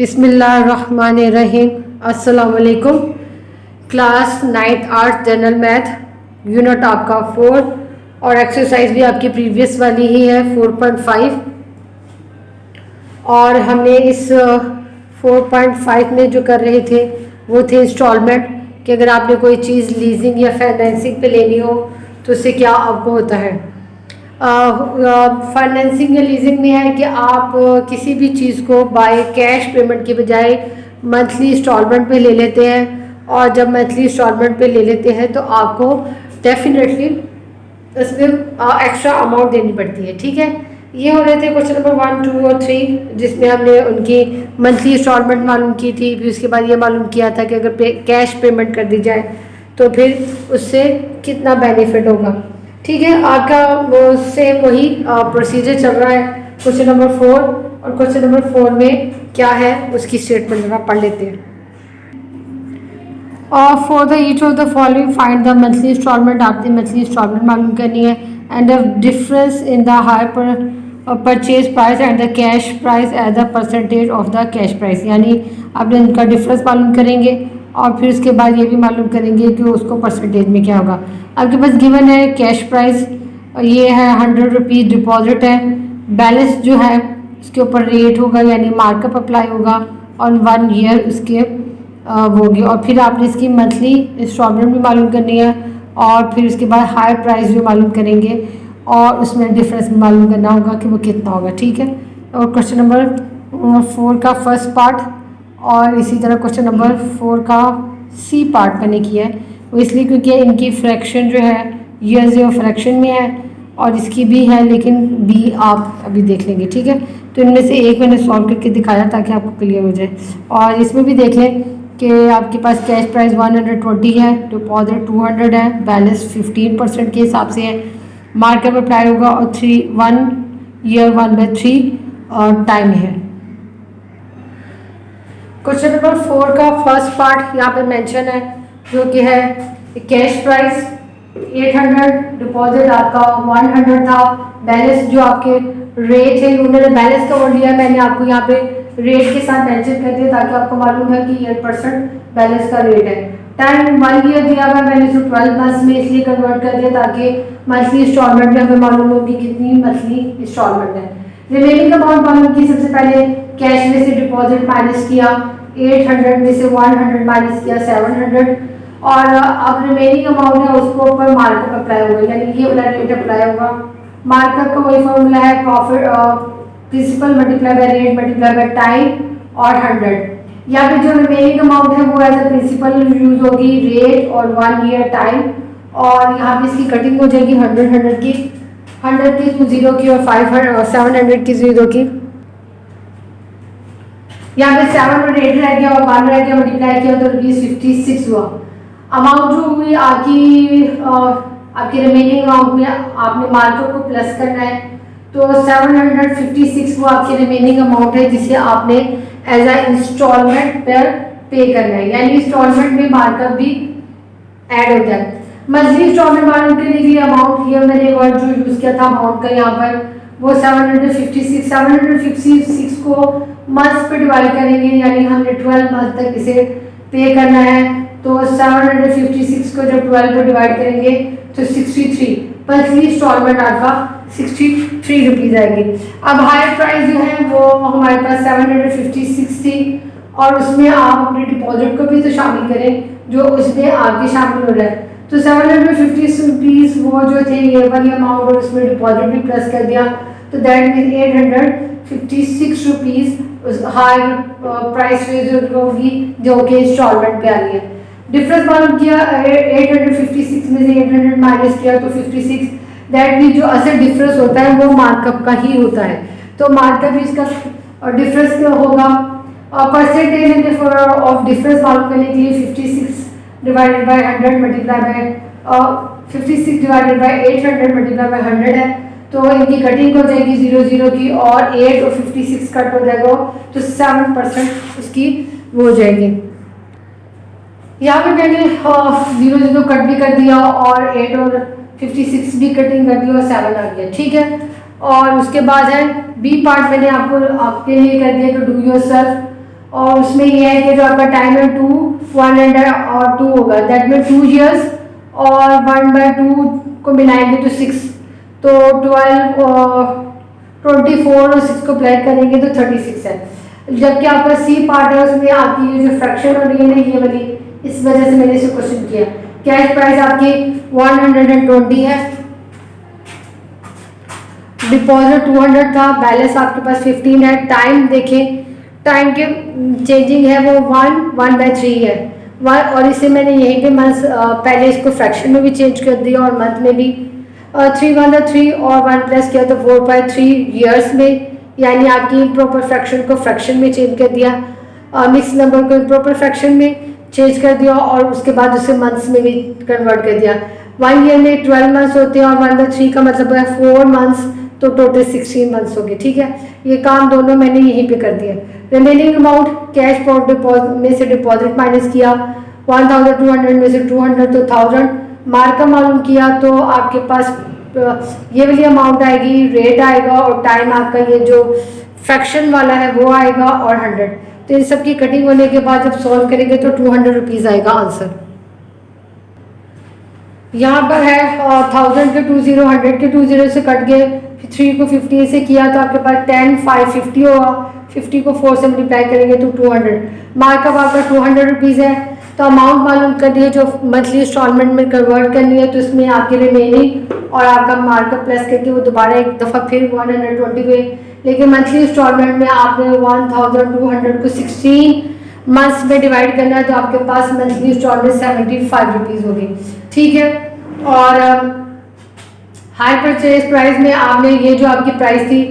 बिस्मिल्लाहिर्रहमानिर्रहीम। अस्सलाम वालेकुम। Class 9th arts general math unit आपका 4 और एक्सरसाइज भी आपकी प्रीवियस वाली ही है 4.5। और हमने इस 4.5 में जो कर रहे थे वो थे इंस्टॉलमेंट, कि अगर आपने कोई चीज़ लीजिंग या फाइनेंसिंग पे लेनी हो तो उससे क्या आपको होता है। फाइनेंसिंग या लीजिंग में है कि आप किसी भी चीज़ को बाय कैश पेमेंट के बजाय मंथली इंस्टॉलमेंट पे ले लेते हैं, और जब मंथली इंस्टॉलमेंट पे ले लेते हैं तो आपको डेफिनेटली इसमें एक्स्ट्रा अमाउंट देनी पड़ती है। ठीक है, ये हो रहे थे क्वेश्चन नंबर 1, 2 और 3, जिसमें हमने उनकी मंथली इंस्टॉलमेंट मालूम की थी। फिर उसके बाद ये मालूम किया था कि अगर कैश पेमेंट कर दी जाए तो फिर उससे कितना बेनिफिट होगा। ठीक है, आपका सेम वही प्रोसीजर चल रहा है क्वेश्चन नंबर 4, और क्वेश्चन नंबर 4 में क्या है उसकी स्टेटमेंट जरा पढ़ लेते हैं। और for the each of the following find the monthly instalment, आपने मंथली इंस्टॉलमेंट मालूम करनी है, and the difference in the hire purchase price and the cash price as the percentage of the cash price, यानी आपने इनका difference मालूम करेंगे और फिर उसके बाद ये भी मालूम करेंगे कि उसको परसेंटेज में क्या होगा। आपके पास गिवन है कैश प्राइस, ये है 100 रुपीज़ डिपॉजिट है। बैलेंस जो है उसके ऊपर रेट होगा यानी मार्कअप अप्लाई होगा, और 1 ईयर उसके वो होगी। और फिर आपने इसकी मंथली इंस्टॉलमेंट भी मालूम करनी है, और फिर उसके बाद हायर प्राइस भी मालूम करेंगे, और उसमें डिफरेंस भी मालूम करना होगा कि वो कितना होगा। ठीक है, और क्वेश्चन नंबर 4 का फर्स्ट पार्ट और इसी तरह क्वेश्चन नंबर 4 का सी पार्ट मैंने किया है, वो इसलिए क्योंकि इनकी फ्रैक्शन जो है ईयर्स और फ्रैक्शन में है, और इसकी भी है लेकिन बी आप अभी देख लेंगे। ठीक है, तो इनमें से एक मैंने सॉल्व करके दिखाया ताकि आपको क्लियर हो जाए। और इसमें भी देख लें कि आपके पास कैश प्राइस 120 है, डिपॉजिट 200 है, बैलेंस 15% के हिसाब से है, मार्कअप अप्लाई होगा, और 1 ईयर 1/3 टाइम है। क्वेश्चन नंबर 4 का फर्स्ट पार्ट यहाँ पे मेंशन है, जो कि है कैश प्राइस 800, डिपॉजिट आपका 100 था, बैलेंस जो आपके रेट है, उन्होंने बैलेंस का वर्ड लिया, मैंने आपको यहाँ पे रेट के साथ मेंशन कर दिया ताकि आपको मालूम है कि 8% बैलेंस का रेट है। टाइम 1 ईयर दिया हुआ, मैंने इसको 12 मंथ्स में इसलिए कन्वर्ट कर दिया ताकि मंथली इंस्टॉलमेंट में हमें मालूम हो कि कितनी मंथली इंस्टॉलमेंट है। रिमेनिंग अमाउंट मालूम की, सबसे पहले कैश में से डिपॉजिट माइनस किया, 800 में से 100 माइनस किया 700, और अब रिमेनिंग अमाउंट है उसको ऊपर मार्कअप अप्लाई होगा, यानी ये वाला रेट अप्लाई होगा। मार्कअप का वही फॉर्मूला है profit principal multiply by rate multiply by time और 100। यहाँ पे जो रिमेनिंग अमाउंट है वो एज अ प्रिंसिपल यूज होगी, रेट और 1 ईयर टाइम, और यहाँ पे इसकी कटिंग हो जाएगी 100 की 0 की, और 700 की 0 की। यहाँ पे 708 रह गया और 1 रह गया, मल्टीप्लाई किया तो ₹56 हुआ। अमाउंट जो हुई आपकी रिमेनिंग अमाउंट में आपने मार्कअप को प्लस करना है, तो 756 वो आपकी रिमेनिंग अमाउंट है जिसे आपने एज अ इंस्टॉलमेंट पर पे करना है, यानी इंस्टॉलमेंट में मार्कअप भी ऐड हो जाए। मंथली इंस्टॉलमेंट मालूम करने के लिए अमाउंट, ये मैंने वर्ड जो यूज किया था अमाउंट का यहाँ पर, वो 756 को मंथ्स पे डिवाइड करेंगे, यानी हमने 12 मंथ तक इसे पे करना है, तो 756 को जब 12 पे डिवाइड करेंगे तो 63 मंथली इंस्टॉलमेंट आपका 63 रुपीज़ आएगी। अब हायर प्राइस जो है वो हमारे पास 756 थी, और उसमें आप अपने डिपॉजिट को भी तो शामिल करें जो उसमें आपके शामिल हो रहा है, तो 750 रुपीज़ वो जो थे ये वाली अमाउंट, और उसमें डिपॉजिट भी प्लस कर दिया, तो that mean 856 rupees higher price rate होगी जो कि इंस्टॉलमेंट पे आ रही है। डिफरेंस मालूम किया, 856 में से 800 माइनस किया तो 56, दैट मीन जो असल डिफरेंस होता है वो मार्कअप का ही होता है, तो मार्कअप इसका डिफरेंस क्या होगा। परसेंटेज ऑफ डिफरेंस मालूम करने के लिए 56 divided by 100 multiply by 56 divided by 800 multiply by 100 है, तो इनकी कटिंग हो जाएगी 0 की, और 8 और 56 कट हो जाएगा तो 7% उसकी वो हो जाएगी। यहाँ पे मैंने 0 कट भी कर दिया, और 8 और 56 भी कटिंग कर दी, और 7 आ गया। ठीक है, और उसके बाद है बी पार्ट, मैंने आपके लिए कर दिया कि डू योर सेल्फ और उसमें ये है कि जो आपका टाइम है 102 होगा, दैट में 2 years और 1/2 को मिलाएंगे तो 6, तो 12 24 और 6 को प्लस करेंगे तो 36 है। जबकि आपका सी पार्ट है उसमें आपकी ये जो फ्रैक्शन हो रही है ना ये वाली, इस वजह से मैंने इसे क्वेश्चन किया। कैश प्राइस आपकी 120 है, डिपॉजिट 200 था, बैलेंस आपके पास 15 है। टाइम देखें, टाइम के चेंजिंग है वो 1/3 है, और इसे मैंने यहीं पे मंथ पहले इसको फ्रैक्शन में भी चेंज कर दिया और मंथ में भी 3/3 और 1 प्लस किया तो 4/3 ईयर्स में, यानी आपकी प्रॉपर फ्रैक्शन को फ्रैक्शन में चेंज कर दिया, मिक्स नंबर को प्रॉपर फ्रैक्शन में चेंज कर दिया और उसके बाद उसे मंथ्स में भी कन्वर्ट कर दिया। 1 ईयर में 12 मंथ्स होते हैं और 1/3 का मतलब है 4 मंथ्स, तो टोटल 16 मंथ्स हो गए। ठीक है, ये काम दोनों मैंने यहीं पे कर दिया। Remaining amount cash for deposit में से डिपॉजिट माइनस किया, 1200 में से 200 तो 1000 मार्कअप मालूम किया, तो आपके पास ये वाली अमाउंट आएगी, रेट आएगा और टाइम आपका ये जो फ्रैक्शन वाला है वो आएगा और 100। तो इन सब की कटिंग होने के बाद जब सॉल्व करेंगे तो 200 रुपीज़ आएगा आंसर। यहाँ पर है 1000 के 20, 100 के 20 से कट गए, 3 को 50 से किया तो आपके पास 10 550 होगा, 50 को 4 से मल्टीप्लाई करेंगे तो 200, मार्कअप आपका 200 रुपीज़ है। तो अमाउंट मालूम करनी है जो मंथली इंस्टॉलमेंट में कन्वर्ट करनी है, तो इसमें आपके रिमेनिंग और आपका मार्कअप प्लस करके वो दोबारा एक दफ़ा फिर 120 हुए, लेकिन मंथली इंस्टॉलमेंट में आपने 1200 को 16 मंथ्स में डिवाइड करना है, तो आपके पास मंथली इंस्टॉलमेंट 75 रुपीज़ होगी। ठीक है, और हाई परचेज प्राइस में आपने ये जो आपकी प्राइस थी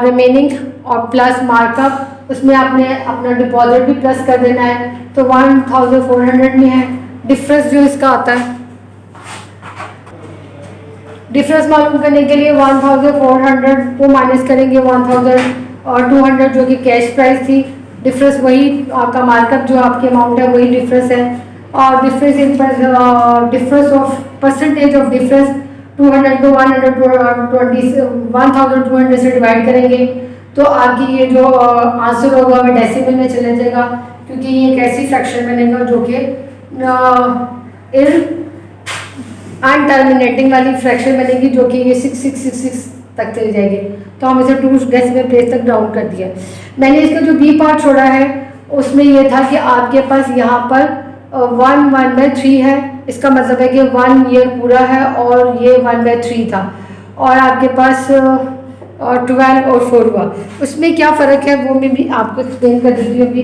रिमेनिंग और प्लस मार्कअप, उसमें आपने अपना डिपॉजिट भी प्लस कर देना है, तो 1400 में है। डिफरेंस जो इसका आता है, डिफरेंस मालूम करने के लिए 1400 को माइनस करेंगे 1000 और 200 जो कि कैश प्राइस थी, डिफरेंस वही आपका मार्कअप जो आपकी अमाउंट है वही डिफरेंस है, और difference in difference of percentage of difference 200 को 1200 से डिवाइड करेंगे तो आपकी ये जो आंसर होगा वह डेसिमल में चले जाएगा, क्योंकि ये एक ऐसी फ्रैक्शन बनेगा जो कि अनटर्मिनेटिंग वाली फ्रैक्शन बनेगी जो कि ये 6666 तक चली जाएगी। तो हम इसे 2 डेसिमल प्लेस तक डाउन कर दिया। मैंने इसका जो बी पार्ट छोड़ा है उसमें ये था कि आपके पास यहाँ पर 1/3 है, इसका मतलब है कि 1 ईयर पूरा है और ये 1/3 था, और आपके पास 12 और 4 हुआ। उसमें क्या फ़र्क है वो मैं भी आपको एक्सप्लेन कर देती हूँ अभी।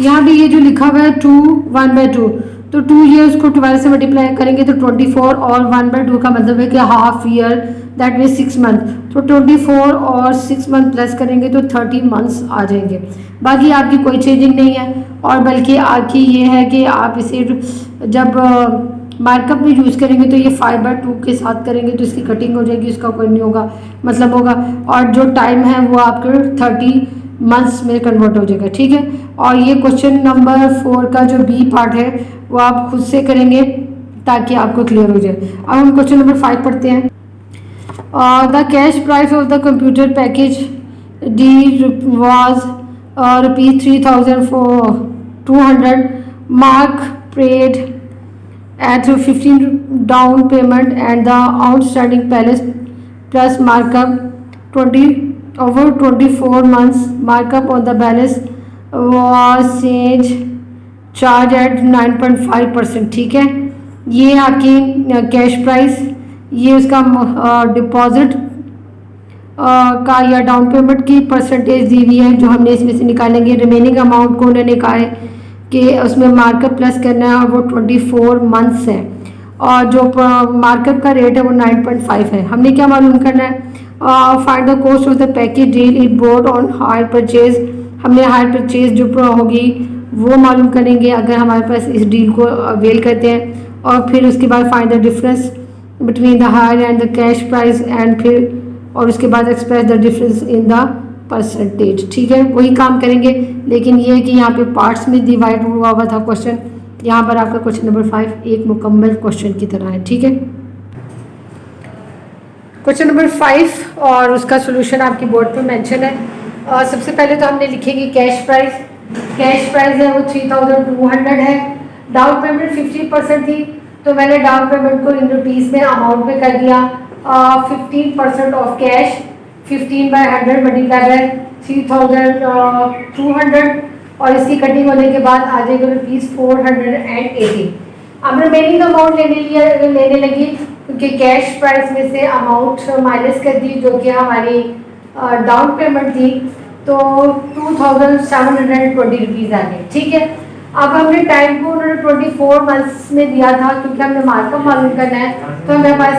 यहाँ भी ये जो लिखा हुआ है 1/2, तो 2 ईयर्स को 12 से मल्टीप्लाई करेंगे तो 24, और 1/2 का मतलब है कि half year, that means 6 month, तो 24 और 6 मंथ प्लस करेंगे तो 30 मंथ्स आ जाएंगे। बाकी आपकी कोई चेंजिंग नहीं है, और बल्कि आपकी ये है कि आप इसे जब मार्कअप में यूज़ करेंगे तो ये 5/2 के साथ करेंगे तो इसकी कटिंग हो जाएगी, इसका कोई नहीं होगा मतलब होगा, और जो टाइम है वो आपके 30 मंथ्स में कन्वर्ट हो जाएगा। ठीक है, और ये क्वेश्चन नंबर 4 का जो बी पार्ट है वो आप खुद से करेंगे ताकि आपको क्लियर हो जाए। अब हम क्वेश्चन नंबर 5 पढ़ते हैं। The cash price of the computer package D was ₹3200, mark paid at 15 down payment and the outstanding balance plus markup 20 over 24 months, markup on the balance was charged at 9.5%। ठीक है, ये आपकी cash price, ये उसका deposit का या down payment की percentage दी हुई है जो हमने इसमें से निकालेंगे। रिमेनिंग अमाउंट को उन्होंने कहा है कि उसमें मार्कअप प्लस करना है और वो 24 मंथ्स है, और जो मार्कअप का रेट है वो 9.5 है। हमने क्या मालूम करना है, find the cost of the package deal it board on hire purchase. हमने हायर परचेज जो होगी वो मालूम करेंगे अगर हमारे पास इस डील को अवेल करते हैं, और फिर उसके बाद find the difference between the higher and the cash price, and फिर और उसके बाद express the difference in the percentage. ठीक है, वही काम करेंगे, लेकिन ये है कि यहाँ पे पार्ट्स में डिवाइड हुआ था क्वेश्चन। यहाँ पर आपका क्वेश्चन नंबर 5 एक मुकम्मल क्वेश्चन की तरह है। ठीक है, क्वेश्चन नंबर 5 और उसका सोल्यूशन आपकी बोर्ड पे मेंशन है। सबसे पहले तो हमने लिखेंगे कैश प्राइस। कैश प्राइस है वो 3200 है। डाउन पेमेंट 50% थी, तो मैंने डाउन पेमेंट को इन रुपीज़ में अमाउंट में कर दिया। 15% ऑफ कैश, 15/100 मल्टीप्लाई बाय 3200, और इसकी कटिंग होने के बाद आ जाएगा ₹480। अब रिमेनिंग अमाउंट लेने लगी, क्योंकि कैश प्राइस में से अमाउंट माइनस कर दी जो कि हमारी डाउन पेमेंट थी, तो 2720 रुपीज़ आ गए। ठीक है, अब हमने टाइम को उन्होंने 24 मंथ्स में दिया था, क्योंकि हमने मार्कअप मालूम करना है तो हमें पास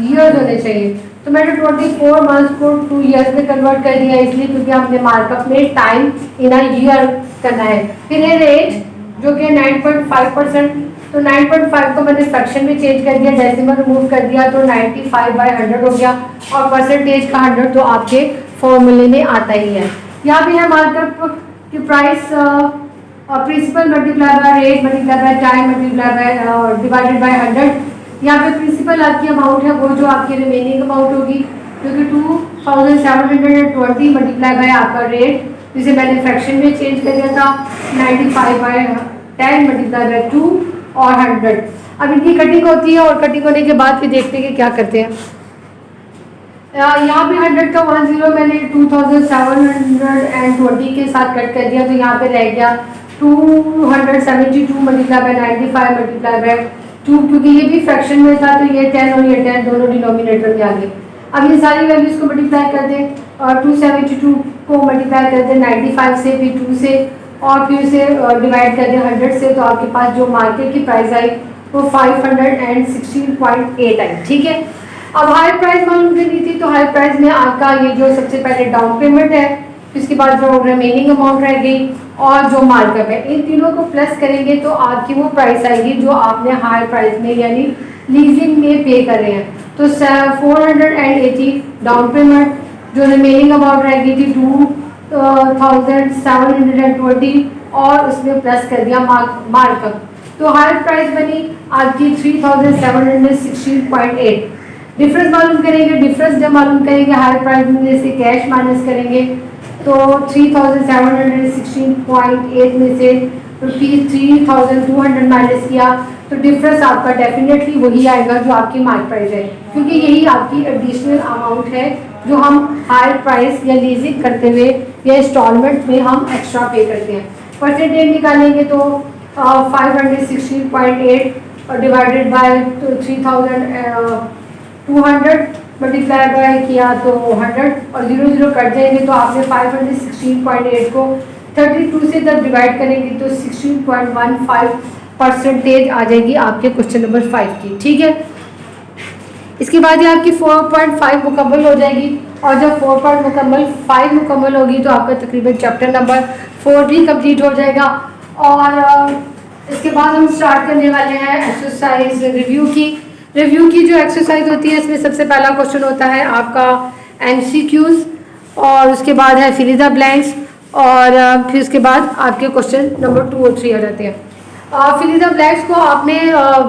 ईयर्स होने चाहिए। तो मैंने 24 मंथ्स को 2 ईयर्स में कन्वर्ट कर दिया, इसलिए क्योंकि हमने मार्कअप में टाइम इन अ ईयर करना है। फिर है रेट जो कि 9.5%, तो 9.5 को मैंने फ्रैक्शन में चेंज कर दिया, डेसिमल रिमूव कर दिया, तो 95/100 हो गया। और परसेंटेज का 100 तो आपके फॉर्मूले में आता ही है। यहाँ पे है मार्कअप की price, principal multiply by rate multiply by time multiply by divided by 100। यहाँ पे प्रिंसिपल आपकी अमाउंट है वो जो आपकी रिमेनिंग अमाउंट होगी, जो कि 2720 मल्टीप्लाई बाय आपका रेट, जिसे मैंने फ्रैक्शन में चेंज कर दिया था, 95/10 मल्टीप्लाई बाय 2 और 100। अब इनकी कटिंग होती है, और कटिंग होने के बाद फिर देखते हैं कि क्या करते हैं। यहाँ पे 100 का 10 मैंने 2720 के साथ कट कर दिया, तो यहाँ पे रह गया 272 मल्टीप्लाई बाय 95 मल्टीप्लाई बाय 2, क्योंकि ये भी फ्रैक्शन में था, तो ये 10 और ये 10 दोनों डिनोमिनेटर में आ गए। अब ये सारी वैल्यूज को मल्टीप्लाई कर दें, और 272 को मल्टीप्लाई कर दें 95 से, फिर 2 से, और फिर से डिवाइड कर दें 100 से, तो आपके पास जो मार्केट की प्राइस आई वो 516.8 आई। ठीक है, अब हाई प्राइस मालूम करनी थी, तो हाई प्राइस में आपका ये जो सबसे पहले डाउन पेमेंट है, इसके बाद जो रिमेनिंग अमाउंट रह गई और जो मार्कअप है, इन तीनों को प्लस करेंगे तो आपकी वो प्राइस आएगी जो आपने हाई प्राइस में यानी लीजिंग में पे कर रहे हैं। तो 480 डाउन पेमेंट, जो रिमेनिंग अमाउंट रह गई थी 2720, और उसमें प्लस कर दिया मार्कअप, तो हाई प्राइस बनी आपकी 3716.8। डिफरेंस मालूम करेंगे, डिफरेंस जब मालूम करेंगे हाई प्राइस में से कैश माइनस करेंगे, तो 3716.8 में से ₹3200 माइनस किया, तो डिफरेंस आपका डेफिनेटली वही आएगा जो आपकी मार्क प्राइस है, क्योंकि यही आपकी एडिशनल अमाउंट है जो हम हाई प्राइस या लीजिंग करते हुए या इंस्टॉलमेंट में हम एक्स्ट्रा पे करते हैं। परसेंटेज निकालेंगे तो 516.8 डिवाइडेड बाय 3200 मल्टीप्लाई बाय किया तो 100, और 0 कट जाएंगे, तो आपने 516.8 को 32 से जब डिवाइड करेंगे तो 16.15 परसेंटेज आ जाएगी आपके क्वेश्चन नंबर 5 की। ठीक है, इसके बाद ये आपकी 4.5 मुकम्मल हो जाएगी, और जब 4.5 मुकम्मल होगी तो आपका तकरीबन चैप्टर नंबर 4 भी कंप्लीट हो जाएगा। और इसके बाद हम स्टार्ट करने वाले हैं एक्सरसाइज रिव्यू की। रिव्यू की जो एक्सरसाइज होती है, इसमें सबसे पहला क्वेश्चन होता है आपका MCQs, और उसके बाद है फिल इन द ब्लैंक्स, और फिर उसके बाद आपके क्वेश्चन नंबर 2 और 3 आ जाते हैं। फिल इन द ब्लैंक्स को आपने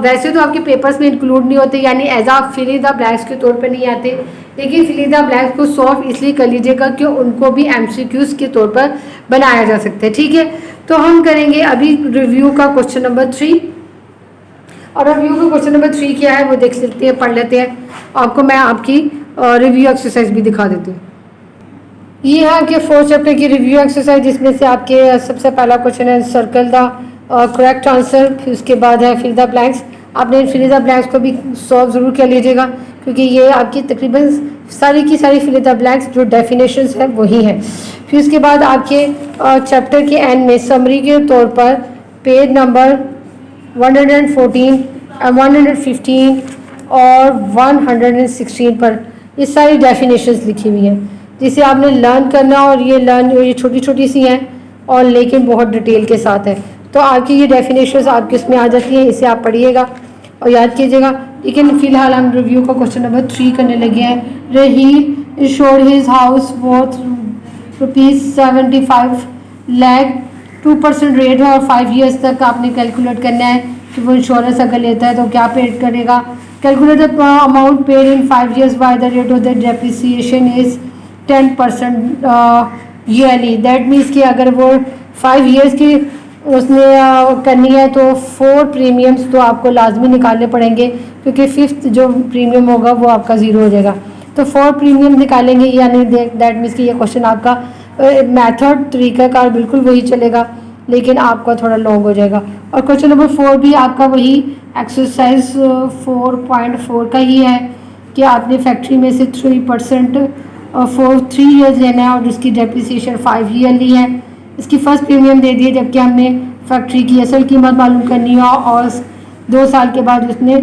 वैसे तो आपके पेपर्स में इंक्लूड नहीं होते, यानी as a fill in the blanks के तौर पे नहीं आते, लेकिन फिल इन द ब्लैंक्स को सॉल्व इसलिए कर लीजिएगा कि उनको भी MCQs के तौर पर बनाया जा सकता है। ठीक है, तो हम करेंगे अभी रिव्यू का क्वेश्चन नंबर 3, और रिव्यू का क्वेश्चन नंबर 3 क्या है वो देख सकते हैं, पढ़ लेते हैं। आपको मैं आपकी रिव्यू एक्सरसाइज भी दिखा देती हूँ। ये है आपके 4th चैप्टर की रिव्यू एक्सरसाइज, जिसमें से आपके सबसे पहला क्वेश्चन है सर्कल द करेक्ट आंसर, फिर उसके बाद है फिल द ब्लैंक्स। आपने फिल द ब्लैंक्स को भी सॉल्व ज़रूर कर लीजिएगा, क्योंकि ये आपकी तकरीबन सारी की सारी फिल द ब्लैंक्स जो डेफिनेशंस है वही है। फिर उसके बाद आपके चैप्टर के एंड में समरी के तौर पर पेज नंबर 114, 115 और 116 पर ये सारी डेफिनेशंस लिखी हुई हैं, जिसे आपने लर्न करना, और ये छोटी छोटी सी हैं और लेकिन बहुत डिटेल के साथ है। तो आपकी ये डेफिनेशंस आपके इसमें आ जाती हैं, इसे आप पढ़िएगा और याद कीजिएगा। लेकिन फ़िलहाल हम रिव्यू का क्वेश्चन नंबर 3 करने लगे हैं। Raheel insured his house worth ₹75 lakh, 2% rate है और 5 ईयर्स तक आपने कैलकुलेट करना है कि वो इंश्योरेंस अगर लेता है तो क्या पे करेगा। Calculate the amount paid in 5 years by the rate of the depreciation is 10% yearly. That means कि अगर वो 5 years की उसने करनी है तो 4 प्रीमियम्स तो आपको लाजमी निकालने पड़ेंगे, क्योंकि 5th जो प्रीमियम होगा वो आपका ज़ीरो हो जाएगा। तो 4 प्रीमियम निकालेंगे, यानी दैट मीन्स कि ये क्वेश्चन आपका मेथड तरीक़ाकार बिल्कुल वही चलेगा, लेकिन आपका थोड़ा लॉन्ग हो जाएगा। और क्वेश्चन नंबर 4 भी आपका वही एक्सरसाइज 4.4 का ही है कि आपने फैक्ट्री में से 3% फॉर 3 years लेना है और उसकी डेप्रिसिएशन 5 ईयरली है। इसकी फर्स्ट प्रीमियम दे दी है, जबकि हमने फैक्ट्री की असल कीमत मालूम करनी है और 2 साल के बाद उसने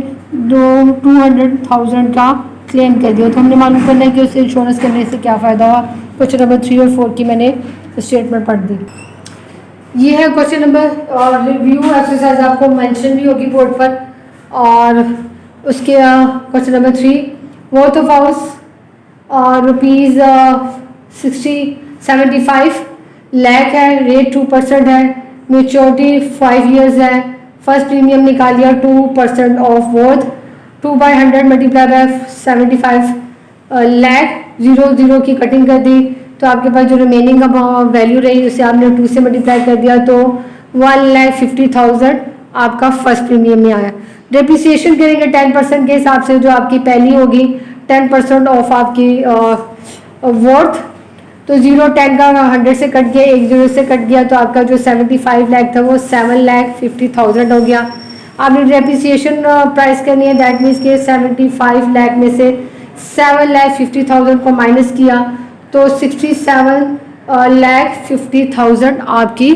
200,000 का क्लेम कर दिया, तो हमने मालूम करना है कि उसे इंश्योरेंस करने से क्या फ़ायदा हुआ। क्वेश्चन नंबर 3 और 4 की मैंने स्टेटमेंट पढ़ दी। ये है क्वेश्चन नंबर रिव्यू एक्सरसाइज, आपको मेंशन भी होगी बोर्ड पर। और उसके question number 3, worth of house rupees 75 lakh है, रेट 2% है, मेच्योरिटी 5 years है, फर्स्ट प्रीमियम निकालिए 2% of worth, 2/100 multiply by 75 lakh, 0 की कटिंग कर दी, तो आपके पास जो रिमेनिंग वैल्यू रही उसे आपने 2 से मल्टीप्लाई कर दिया, तो 1,50,000 आपका फर्स्ट प्रीमियम में आया। डेप्रिसिएशन करेंगे 10% के हिसाब से, जो आपकी पहली होगी 10% ऑफ आपकी वर्थ, तो 0 10 का 100 से कट गया, 1 0 से कट गया, तो आपका जो 75 लाख था वो 7,50,000 हो गया। आपने डेप्रिसिएशन प्राइस करनी है, दैट मीन्स के 75 लाख में से 7,50,000 को माइनस किया, तो 67,50,000 आपकी,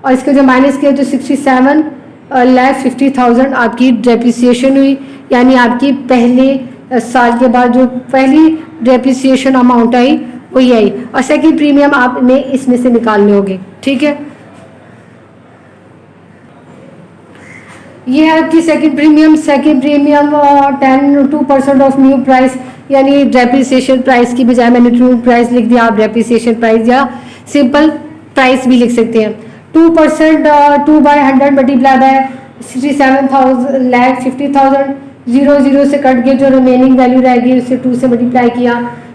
और इसको जो माइनस किया तो 67,50,000 आपकी डेप्रिसिएशन हुई, यानी आपकी पहले साल के बाद जो पहली डेप्रिसिएशन अमाउंट आई वही आई, और सेकंड प्रीमियम आपने इसमें से निकालने होंगे। ठीक है, ये है आपकी second premium. 2% of new price, यानी डेप्रिसिएशन प्राइस की बजाय मैंने न्यू प्राइस लिख दिया, आप डेप्रिसिएशन प्राइस या सिंपल प्राइस भी लिख सकते हैं। 2% 2/100 मल्टीप्लाई बाय 67,50,000, 0 से कट के जो रिमेनिंग वैल्यू रहेगी उसे 2 से मल्टीप्लाई किया,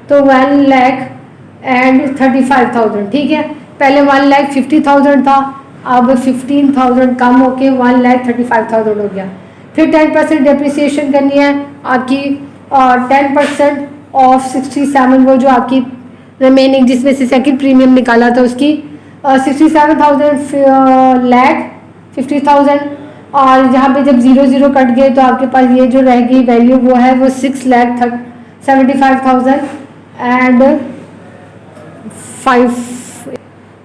तो 1,35,000। ठीक है, पहले 1,50,000 था, अब 15,000 कम होके 1,35,000 हो गया। फिर 10% डेप्रिसिएशन करनी है आपकी, 10% ऑफ 67, वो जो आपकी रिमेनिंग जिसमें से सेकंड प्रीमियम निकाला था उसकी 67,50,000, और यहाँ पे जब 0 कट गए तो आपके पास ये जो रहेगी वैल्यू वो है वो 6,75,000 एंड 5,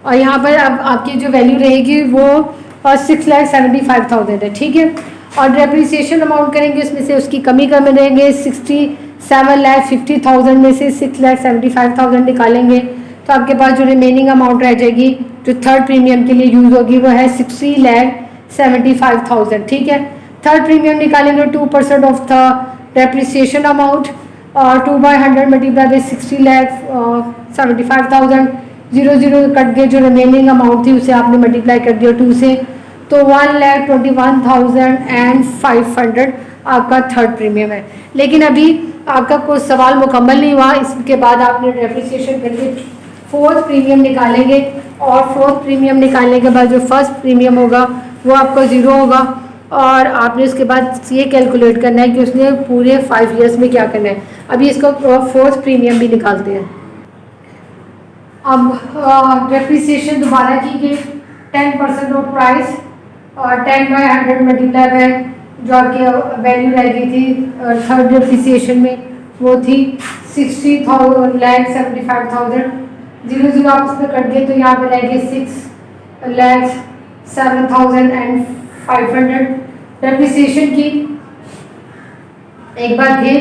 और यहाँ पर अब आपकी जो वैल्यू रहेगी वो 6,75,000 है। ठीक है, और डेप्रिसिएशन अमाउंट करेंगे उसमें से उसकी कमी रहेंगे, 67,50,000 में से 6,75,000 निकालेंगे, तो आपके पास जो रिमेनिंग अमाउंट रह जाएगी जो थर्ड प्रीमियम के लिए यूज़ होगी वो है 60,75,000। ठीक है, थर्ड प्रीमियम निकालेंगे 2% ऑफ द डेप्रिसिएशन अमाउंट, और 2/100 मल्टीप्लाई बाय 60,75,000, 0 कट गए, जो रिमेनिंग अमाउंट थी उसे आपने मल्टीप्लाई कर दिया 2 से, तो 1,21,500 आपका थर्ड प्रीमियम है। लेकिन अभी आपका कोई सवाल मुकम्मल नहीं हुआ, इसके बाद आपने डेप्रिसिएशन करके फोर्थ प्रीमियम निकालेंगे, और फोर्थ प्रीमियम निकालने के बाद जो फर्स्ट प्रीमियम होगा वो आपका 0 होगा, और आपने उसके बाद ये कैलकुलेट करना है कि उसने पूरे 5 years में क्या करना है। अभी इसको फोर्थ प्रीमियम भी निकालते हैं। अब डेप्रिसिएशन दोबारा की गई, 10% ऑफ प्राइस, और 10/100 मल्टीप्लाई बाय जो आपकी वैल्यू रह गई थी थर्ड डेप्रिसिएशन में वो थी 60,75,000, 0 आप इसमें कट गए तो यहाँ पे रह गए 6,07,500 डेप्रिसिएशन की। एक बार फिर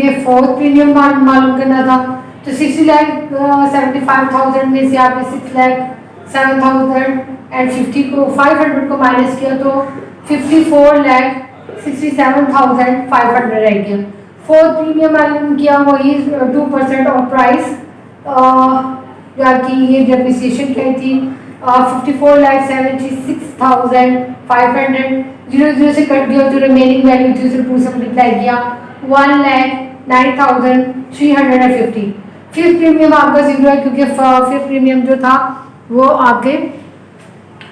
ये फोर्थ प्रीमियम मालूम करना था, तो 60,75,000 में से आपने 6,07,050 को 500 को माइनस किया, तो 54,67,500 रह गया। फोर्थ प्रीमियम मालूम किया वही 2% ऑफ प्राइस, की ये डेप्रिसिएशन क्या थी 54,76,500, 0 से कट दिया, जो रिमेनिंग वैल्यू थी उसे 2 से मल्टीप्लाई किया, 1,09,350। फिफ्थ प्रीमियम आपका 0 है क्योंकि फिफ्थ प्रीमियम जो था वो आपके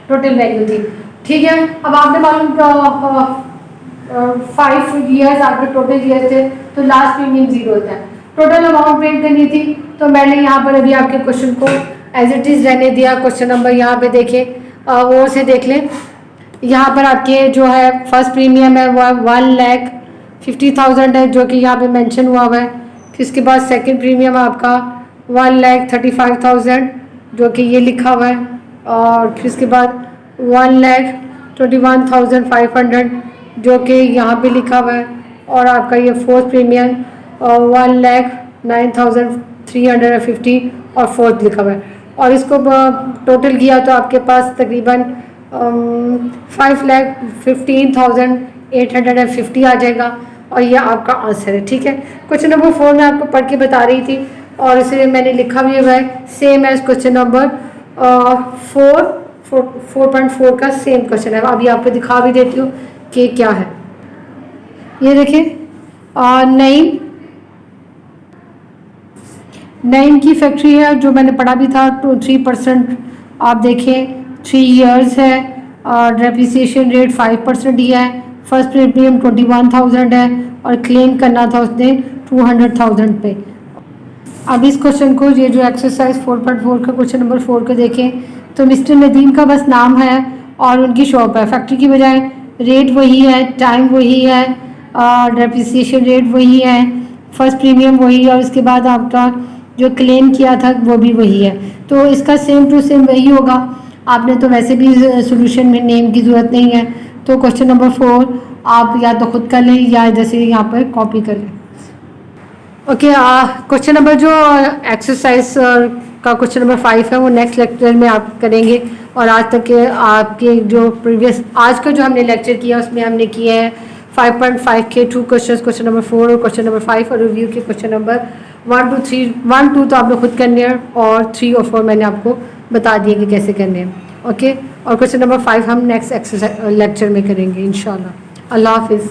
टोटल वैल्यू थी। ठीक है, अब आपने मालूम 5 ईयर्स आपके टोटल ईयर्स थे तो लास्ट प्रीमियम 0 होता है। टोटल अमाउंट पेड करनी थी तो मैंने यहाँ पर अभी आपके क्वेश्चन को एज इट इज़ रहने दिया। क्वेश्चन नंबर यहाँ पे देखें, वो से देख लें। यहाँ पर आपके जो है फर्स्ट प्रीमियम है वो 1,50,000 है जो कि यहाँ पे मेंशन हुआ है। फिर इसके बाद सेकंड प्रीमियम आपका 1,35,000 जो कि ये लिखा हुआ है, और फिर इसके बाद 1,21,500 जो कि यहाँ पे लिखा हुआ है, और आपका ये फोर्थ प्रीमियम 1,09,350 और फोर्थ लिखा हुआ है। और इसको टोटल किया तो आपके पास तकरीबन 5,15,850 आ जाएगा, और ये आपका आंसर है। ठीक है, क्वेश्चन नंबर 4 मैं आपको पढ़ के बता रही थी और इसे मैंने लिखा भी हुआ है सेम एज क्वेश्चन नंबर 4.4 का सेम क्वेश्चन है। अभी आपको दिखा भी देती हूँ कि क्या है। ये देखिए, नईम की फैक्ट्री है जो मैंने पढ़ा भी था, 3%। आप देखें 3 इयर्स है और डेप्रिसिएशन रेट 5% दिया है। फर्स्ट प्रीमियम 21,000 है और क्लेम करना था उसने 200,000 पे। अब इस क्वेश्चन को, ये जो एक्सरसाइज 4.4 का क्वेश्चन नंबर 4 को देखें तो मिस्टर नदीम का बस नाम है और उनकी शॉप है। फैक्ट्री की बजाय रेट वही है, टाइम वही है, डेप्रिसिएशन रेट वही है, फर्स्ट प्रीमियम वही है, और उसके बाद आपका जो क्लेम किया था वो भी वही है। तो इसका सेम टू सेम वही होगा। आपने तो वैसे भी सोल्यूशन में नेम की ज़रूरत नहीं है, तो क्वेश्चन नंबर 4 आप या तो खुद कर लें या जैसे यहाँ पर कॉपी कर लें। ओके, क्वेश्चन नंबर जो एक्सरसाइज का क्वेश्चन नंबर 5 है वो नेक्स्ट लेक्चर में आप करेंगे। और आज तक के आपके जो प्रीवियस आज का जो हमने लेक्चर किया उसमें हमने किए हैं 5.5 के 2 क्वेश्चन, क्वेश्चन नंबर 4 और क्वेश्चन नंबर 5, और रिव्यू के क्वेश्चन नंबर 1 to 3, 1 2 तो आप लोग खुद करने हैं और 3 और 4 मैंने आपको बता दिए कि कैसे करने हैं। ओके, और क्वेश्चन नंबर 5 हम नेक्स्ट एक्सरसाइज लेक्चर में करेंगे इंशाल्लाह। अल्लाह हाफिज़।